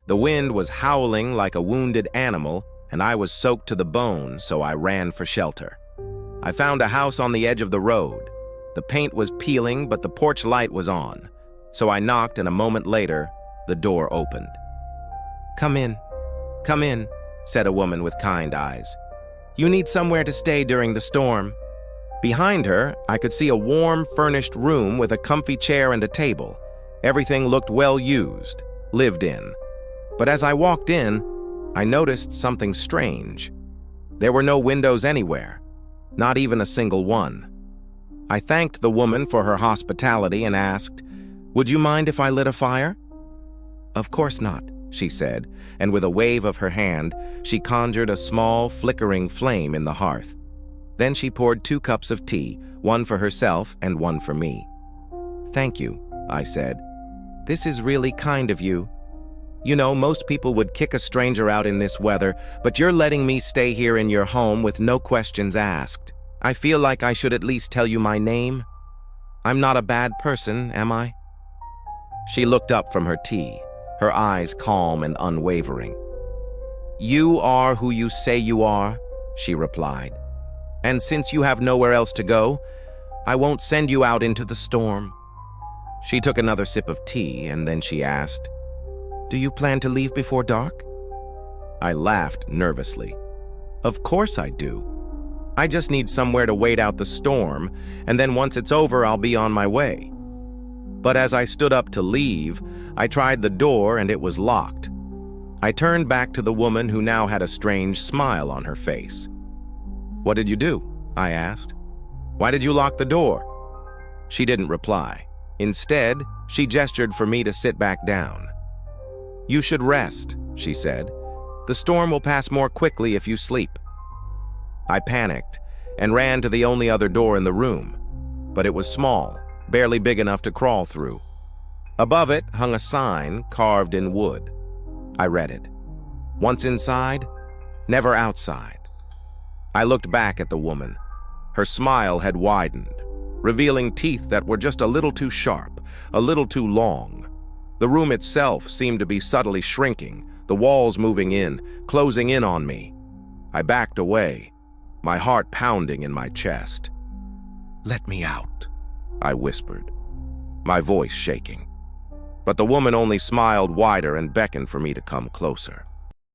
The wind was howling like a wounded animal, and I was soaked to the bone, so I ran for shelter. I found a house on the edge of the road. The paint was peeling, but the porch light was on. So I knocked, and a moment later, the door opened. "Come in," said a woman with kind eyes. "You need somewhere to stay during the storm." Behind her, I could see a warm, furnished room with a comfy chair and a table. Everything looked well used, lived in. But as I walked in, I noticed something strange. There were no windows anywhere, not even a single one. I thanked the woman for her hospitality and asked, "Would you mind if I lit a fire?" "Of course not," she said, and with a wave of her hand, she conjured a small, flickering flame in the hearth. Then she poured 2 cups of tea, one for herself and one for me. "Thank you," I said. "This is really kind of you. You know, most people would kick a stranger out in this weather, but you're letting me stay here in your home with no questions asked. I feel like I should at least tell you my name. I'm not a bad person, am I?" She looked up from her tea, her eyes calm and unwavering. "You are who you say you are," she replied. "And since you have nowhere else to go, I won't send you out into the storm." She took another sip of tea, and then she asked, "Do you plan to leave before dark?" I laughed nervously. "Of course I do. I just need somewhere to wait out the storm, and then once it's over, I'll be on my way." But as I stood up to leave, I tried the door and it was locked. I turned back to the woman who now had a strange smile on her face. "What did you do?" I asked. "Why did you lock the door?" She didn't reply. Instead, she gestured for me to sit back down. "You should rest," she said. "The storm will pass more quickly if you sleep." I panicked and ran to the only other door in the room, but it was small, barely big enough to crawl through. Above it hung a sign carved in wood. I read it. "Once inside, never outside." I looked back at the woman. Her smile had widened, revealing teeth that were just a little too sharp, a little too long. The room itself seemed to be subtly shrinking, the walls moving in, closing in on me. I backed away, my heart pounding in my chest. "Let me out," I whispered, my voice shaking. But the woman only smiled wider and beckoned for me to come closer.